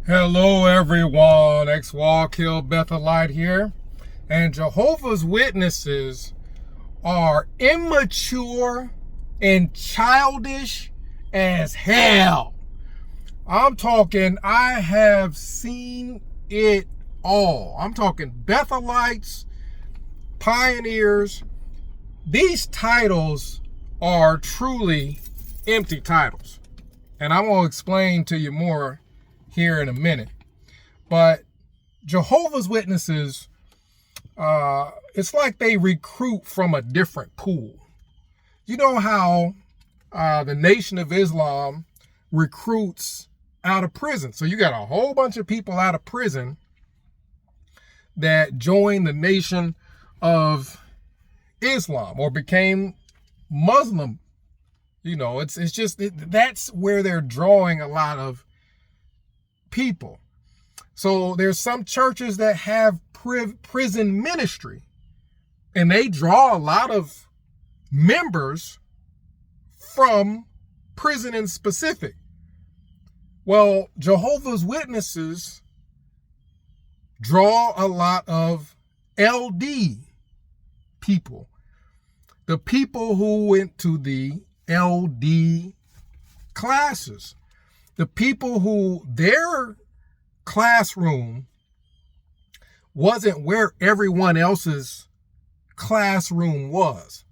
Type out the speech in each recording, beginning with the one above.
Hello everyone, ex-Wallkill Bethelite here. And Jehovah's Witnesses are immature and childish as hell. I'm talking, I have seen it all. I'm talking Bethelites, pioneers. These titles are truly empty titles. And I'm going to explain to you more here in a minute. But Jehovah's Witnesses, it's like they recruit from a different pool. You know how the Nation of Islam recruits out of prison. So you got a whole bunch of people out of prison that joined the Nation of Islam or became Muslim. You know, that's where they're drawing a lot of people. So there's some churches that have prison ministry, and they draw a lot of members from prison in specific. Well, Jehovah's Witnesses draw a lot of LD people, the people who went to the LD classes. The people who their classroom wasn't where everyone else's classroom was.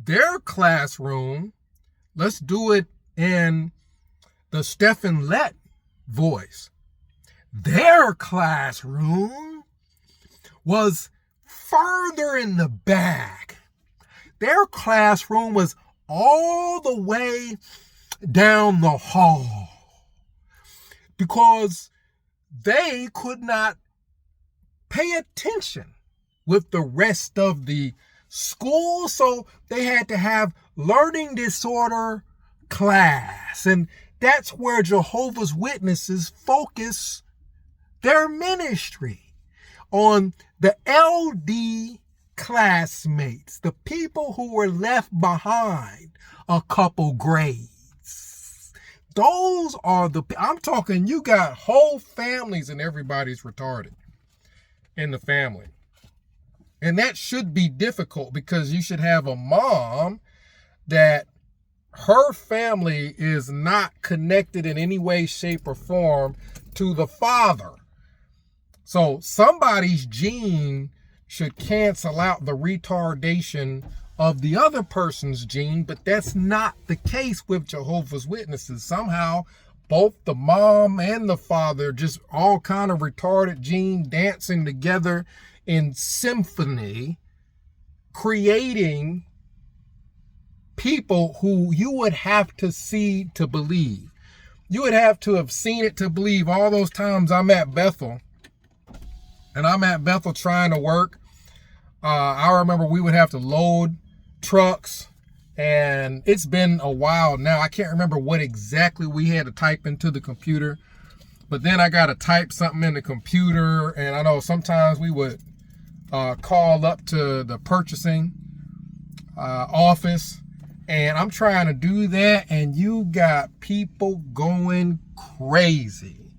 Their classroom, let's do it in the Stephen Lett voice. Their classroom was further in the back. Their classroom was all the way down the hall because they could not pay attention with the rest of the school, so they had to have learning disorder class. And that's where Jehovah's Witnesses focus their ministry on the LD classmates, the people who were left behind a couple grades. Those are I'm talking, you got whole families and everybody's retarded in the family. And that should be difficult because you should have a mom that her family is not connected in any way, shape, or form to the father. So somebody's gene should cancel out the retardation of the other person's gene, but that's not the case with Jehovah's Witnesses. Somehow, both the mom and the father just all kind of retarded gene dancing together in symphony, creating people who you would have to see to believe. You would have to have seen it to believe. All those times I'm at Bethel, and I'm at Bethel trying to work. I remember we would have to load trucks, and it's been a while now. I can't remember what exactly we had to type into the computer, but then I got to type something in the computer, and I know sometimes we would call up to the purchasing office, and I'm trying to do that, and you got people going crazy.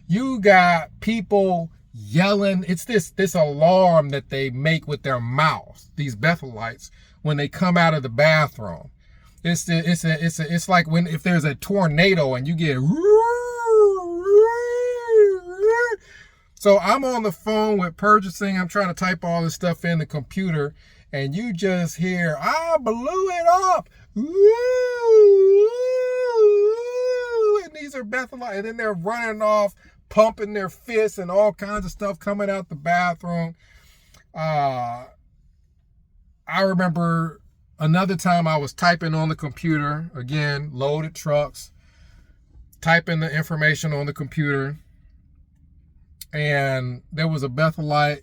You got people yelling. It's this alarm that they make with their mouths, these Bethelites, when they come out of the bathroom. It's like when if there's a tornado and you get. So I'm on the phone with purchasing. I'm trying to type all this stuff in the computer, and you just hear, I blew it up. And these are Bethelites, and then they're running off, pumping their fists and all kinds of stuff coming out the bathroom. I remember another time I was typing on the computer, again, loaded trucks, typing the information on the computer, and there was a Bethelite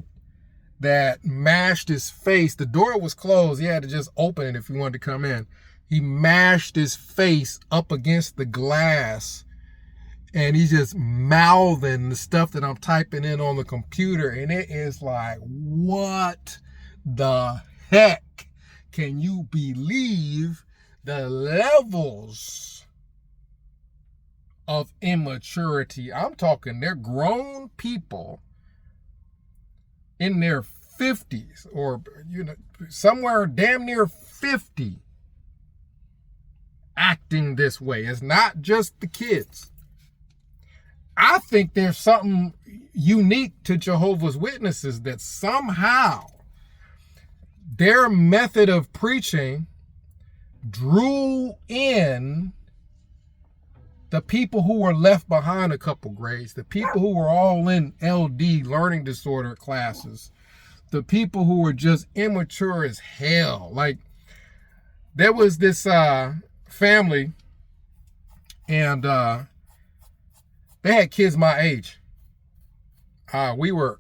that mashed his face. The door was closed. He had to just open it if he wanted to come in. He mashed his face up against the glass, and he's just mouthing the stuff that I'm typing in on the computer. And it is like, what the heck? Can you believe the levels of immaturity. I'm talking they're grown people in their 50s or, somewhere damn near 50 acting this way. It's not just the kids. I think there's something unique to Jehovah's Witnesses that somehow their method of preaching drew in the people who were left behind a couple grades, the people who were all in LD, learning disorder classes, the people who were just immature as hell. Like, there was this family, and they had kids my age. We were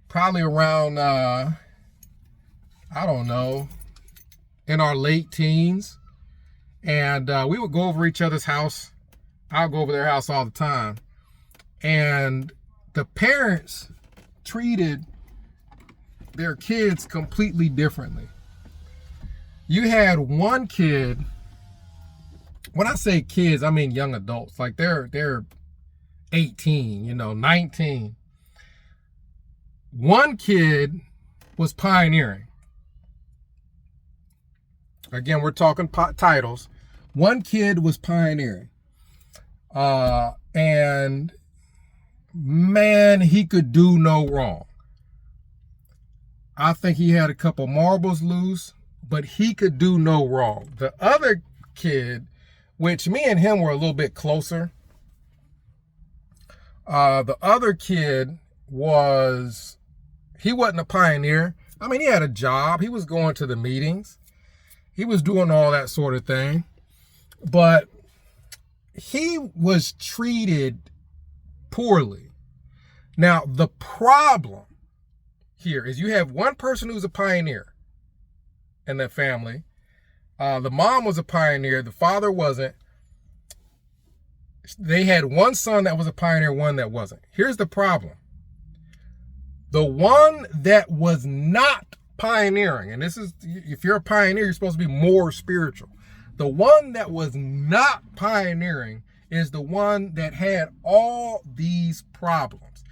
probably around, I don't know, in our late teens. And we would go over each other's house. I'll go over their house all the time. And the parents treated their kids completely differently. You had one kid, when I say kids, I mean young adults. Like they're 18, 19. One kid was pioneering. Again, we're talking titles. One kid was pioneering. And man, he could do no wrong. I think he had a couple marbles loose, but he could do no wrong. The other kid, which me and him were a little bit closer. The other kid he wasn't a pioneer. I mean, he had a job. He was going to the meetings. He was doing all that sort of thing. But he was treated poorly. Now, the problem here is you have one person who's a pioneer in that family. The mom was a pioneer. The father wasn't. They had one son that was a pioneer, one that wasn't. Here's the problem. The one that was not pioneering, and this is, if you're a pioneer, you're supposed to be more spiritual. The one that was not pioneering is the one that had all these problems.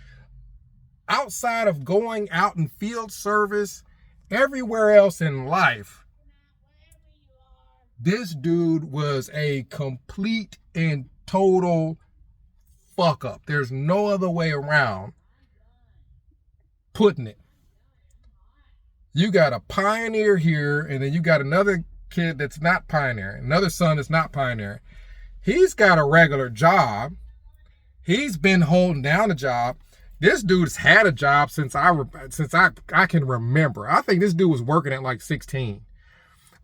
Outside of going out in field service, everywhere else in life, this dude was a complete and total fuck up. There's no other way around putting it. You got a pioneer here, and then you got another kid that's not pioneering, another son that's not pioneering. He's got a regular job. He's been holding down a job. This dude's had a job since I can remember. I think this dude was working at like 16.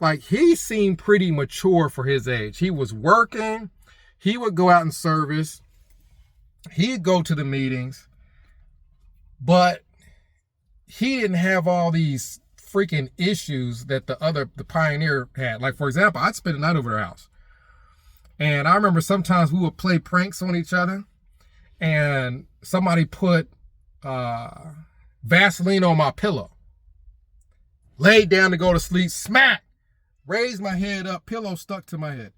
Like, he seemed pretty mature for his age. He was working. He would go out in service. He'd go to the meetings. But he didn't have all these freaking issues that the pioneer had. Like, for example, I'd spend the night over their house. And I remember sometimes we would play pranks on each other, and somebody put Vaseline on my pillow. Laid down to go to sleep, smack! Raised my head up, pillow stuck to my head.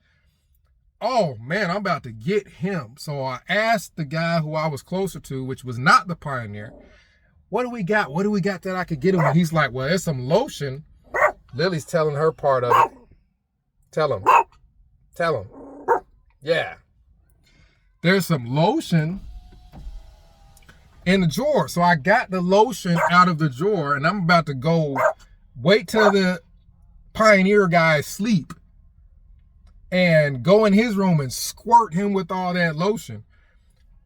Oh man, I'm about to get him. So I asked the guy who I was closer to, which was not the pioneer, what do we got? What do we got that I could get him? And he's like, well, there's some lotion. Lily's telling her part of it. Tell him. Yeah. There's some lotion in the drawer. So I got the lotion out of the drawer, and I'm about to go wait till the pioneer guy sleep and go in his room and squirt him with all that lotion.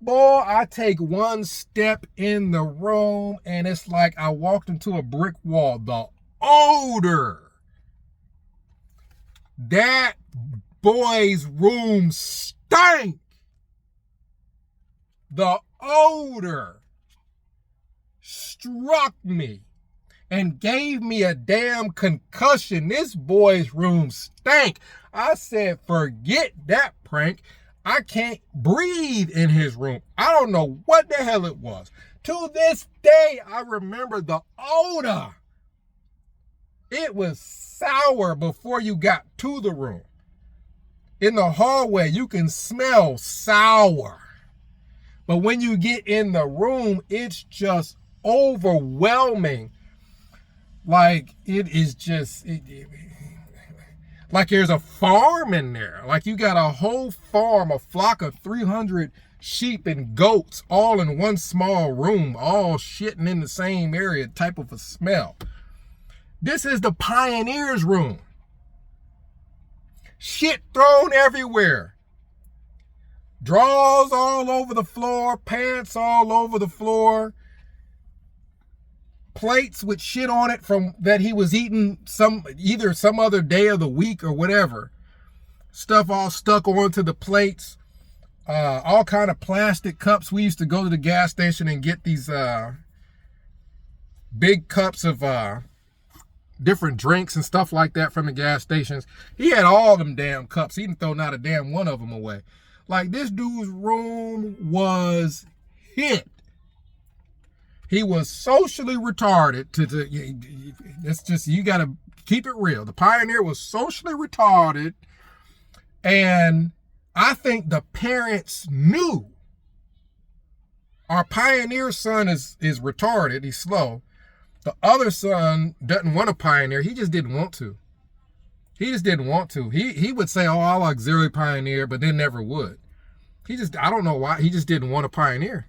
Boy, I take one step in the room, and it's like I walked into a brick wall. The odor. That boy's room stank. The odor struck me and gave me a damn concussion. This boy's room stank. I said, forget that prank. I can't breathe in his room. I don't know what the hell it was. To this day, I remember the odor. It was sour before you got to the room. In the hallway, you can smell sour. But when you get in the room, it's just overwhelming. Like, it is just, like there's a farm in there. Like you got a whole farm, a flock of 300 sheep and goats all in one small room, all shitting in the same area, type of a smell. This is the pioneer's room. Shit thrown everywhere. Drawers all over the floor, pants all over the floor, plates with shit on it from that he was eating either some other day of the week or whatever. Stuff all stuck onto the plates. All kind of plastic cups. We used to go to the gas station and get these big cups of different drinks and stuff like that from the gas stations. He had all them damn cups. He didn't throw not a damn one of them away. Like, this dude's room was hit. He was socially retarded. It's just, you got to keep it real. The pioneer was socially retarded. And I think the parents knew our pioneer son is retarded. He's slow. The other son doesn't want to pioneer. He just didn't want to. He just didn't want to. He would say, oh, I'll auxiliary pioneer, but then never would. I don't know why. He just didn't want to pioneer.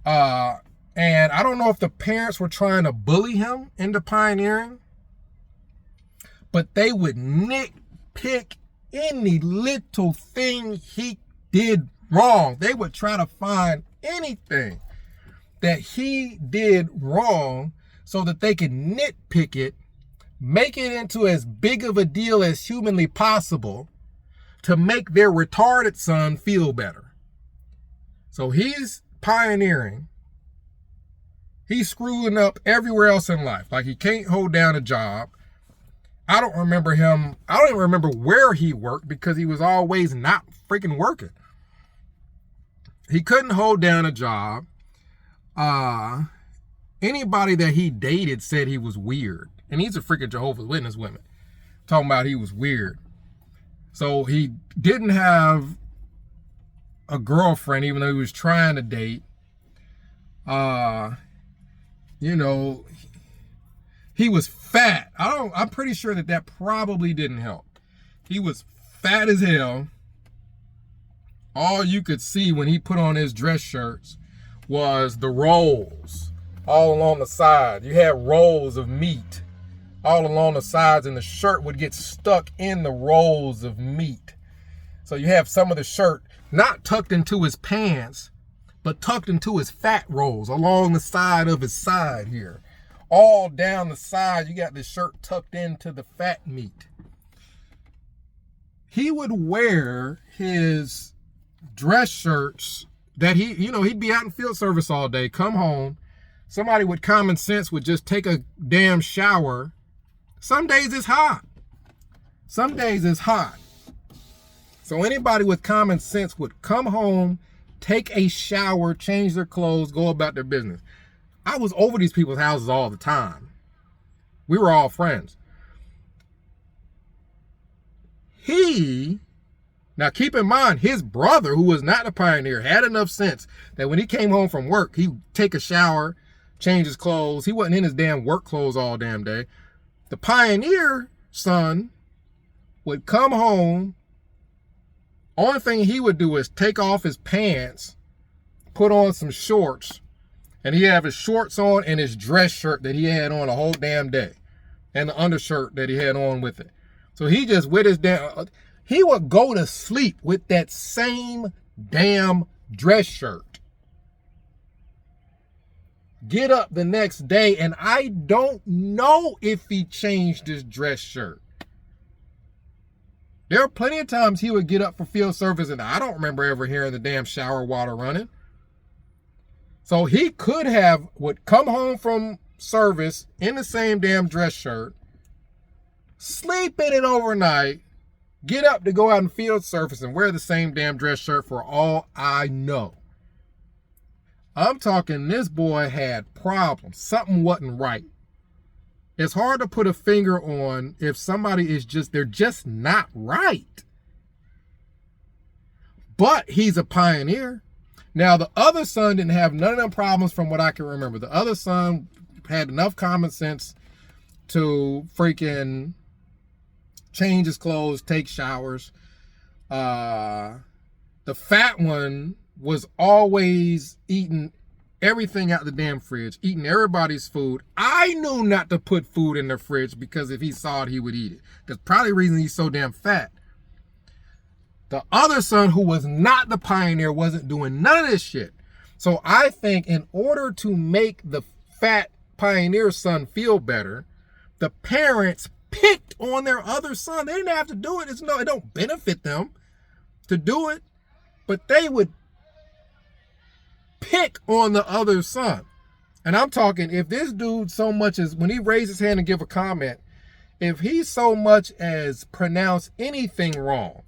And I don't know if the parents were trying to bully him into pioneering, but they would nitpick any little thing he did wrong. They would try to find anything that he did wrong so that they could nitpick it, make it into as big of a deal as humanly possible to make their retarded son feel better. So he's pioneering. He's screwing up everywhere else in life. Like, he can't hold down a job. I don't even remember where he worked because he was always not freaking working. He couldn't hold down a job. Anybody that he dated said he was weird. And he's a freaking Jehovah's Witness woman. Talking about he was weird. So he didn't have a girlfriend, even though he was trying to date. He was fat. I'm pretty sure that probably didn't help. He was fat as hell. All you could see when he put on his dress shirts was the rolls all along the side. You had rolls of meat all along the sides, and the shirt would get stuck in the rolls of meat. So you have some of the shirt not tucked into his pants, but tucked into his fat rolls along the side of his side here. All down the side, you got this shirt tucked into the fat meat. He would wear his dress shirts that he'd be out in field service all day, come home. Somebody with common sense would just take a damn shower. Some days it's hot. Some days it's hot. So anybody with common sense would come home, take a shower, change their clothes, go about their business. I was over these people's houses all the time. We were all friends. Now keep in mind, his brother, who was not a pioneer, had enough sense that when he came home from work, he'd take a shower, change his clothes. He wasn't in his damn work clothes all damn day. The pioneer son would come home. Only thing he would do is take off his pants, put on some shorts, and he'd have his shorts on and his dress shirt that he had on a whole damn day, and the undershirt that he had on with it. So he just with his damn, he would go to sleep with that same damn dress shirt. Get up the next day, and I don't know if he changed his dress shirt. There are plenty of times he would get up for field service, and I don't remember ever hearing the damn shower water running. So he would come home from service in the same damn dress shirt, sleep in it overnight, get up to go out in field service and wear the same damn dress shirt for all I know. I'm talking, this boy had problems. Something wasn't right. It's hard to put a finger on if somebody they're just not right. But he's a pioneer. Now, the other son didn't have none of them problems from what I can remember. The other son had enough common sense to freaking change his clothes, take showers. The fat one was always eating everything out the damn fridge, eating everybody's food. I knew not to put food in the fridge because if he saw it, he would eat it. That's probably the reason he's so damn fat. The other son, who was not the pioneer, wasn't doing none of this shit. So I think in order to make the fat pioneer son feel better, the parents picked on their other son. They didn't have to do it. It don't benefit them to do it, but they would pick on the other son. And I'm talking, if this dude so much as, when he raised his hand and give a comment, if he so much as pronounced anything wrong,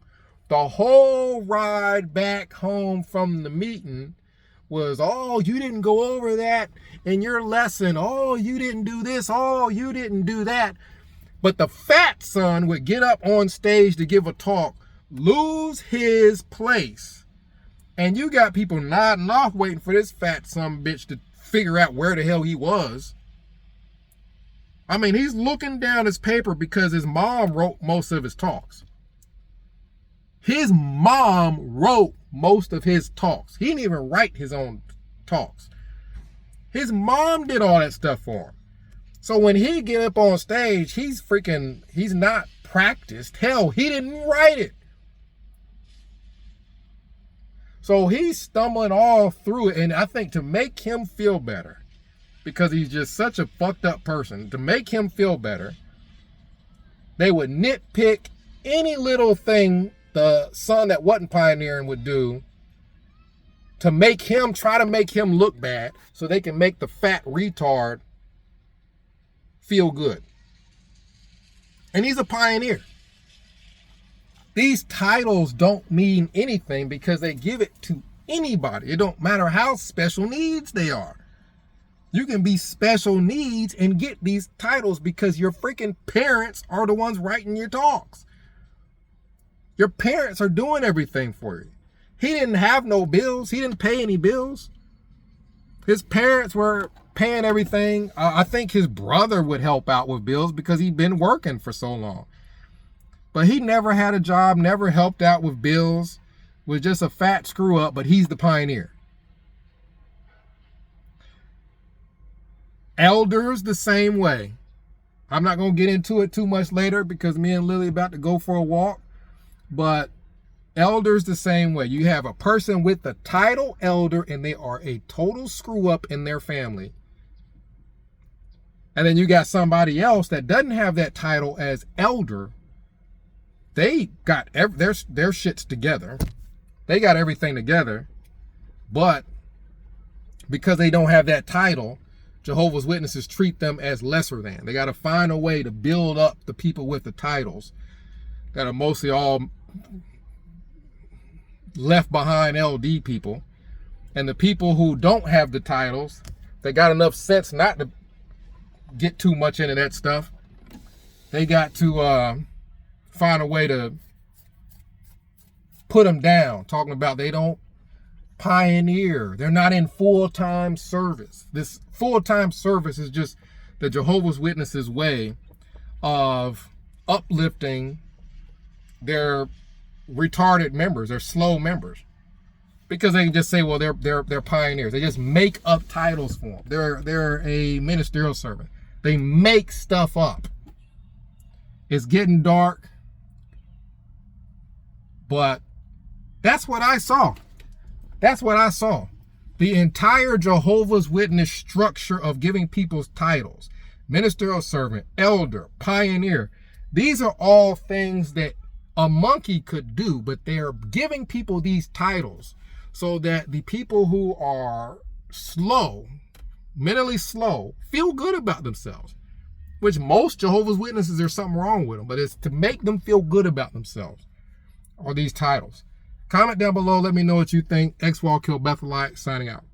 the whole ride back home from the meeting was, oh, you didn't go over that in your lesson. Oh, you didn't do this. Oh, you didn't do that. But the fat son would get up on stage to give a talk, lose his place. And you got people nodding off waiting for this fat son bitch to figure out where the hell he was. I mean, he's looking down his paper because his mom wrote most of his talks. His mom wrote most of his talks. He didn't even write his own talks. His mom did all that stuff for him. So when he get up on stage, he's not practiced. Hell, he didn't write it. So he's stumbling all through it. And I think to make him feel better, because he's just such a fucked up person, to make him feel better, they would nitpick any little thing the son that wasn't pioneering would do to try to make him look bad so they can make the fat retard feel good. And he's a pioneer. These titles don't mean anything because they give it to anybody. It don't matter how special needs they are. You can be special needs and get these titles because your freaking parents are the ones writing your talks. Your parents are doing everything for you. He didn't have no bills. He didn't pay any bills. His parents were paying everything. I think his brother would help out with bills because he'd been working for so long. But he never had a job, never helped out with bills, was just a fat screw up, but he's the pioneer. Elders the same way. I'm not going to get into it too much later because me and Lily about to go for a walk. But elders the same way. You have a person with the title elder and they are a total screw up in their family. And then you got somebody else that doesn't have that title as elder. They got their shits together. They got everything together. But because they don't have that title, Jehovah's Witnesses treat them as lesser than. They got to find a way to build up the people with the titles that are mostly all left behind LD people. And the people who don't have the titles, they got enough sense not to get too much into that stuff. They got to find a way to put them down, talking about they don't pioneer. They're not in full-time service. This full-time service is just the Jehovah's Witnesses way of uplifting their retarded members, their slow members, because they can just say, well, they're pioneers. They just make up titles for them. They're a ministerial servant. They make stuff up. It's getting dark, but that's what I saw. That's what I saw. The entire Jehovah's Witness structure of giving people's titles, ministerial servant, elder, pioneer, these are all things that a monkey could do, but they're giving people these titles so that the people who are slow, mentally slow, feel good about themselves, which most Jehovah's Witnesses, there's something wrong with them, but it's to make them feel good about themselves are these titles. Comment down below. Let me know what you think. X-Wall Kill Bethelite signing out.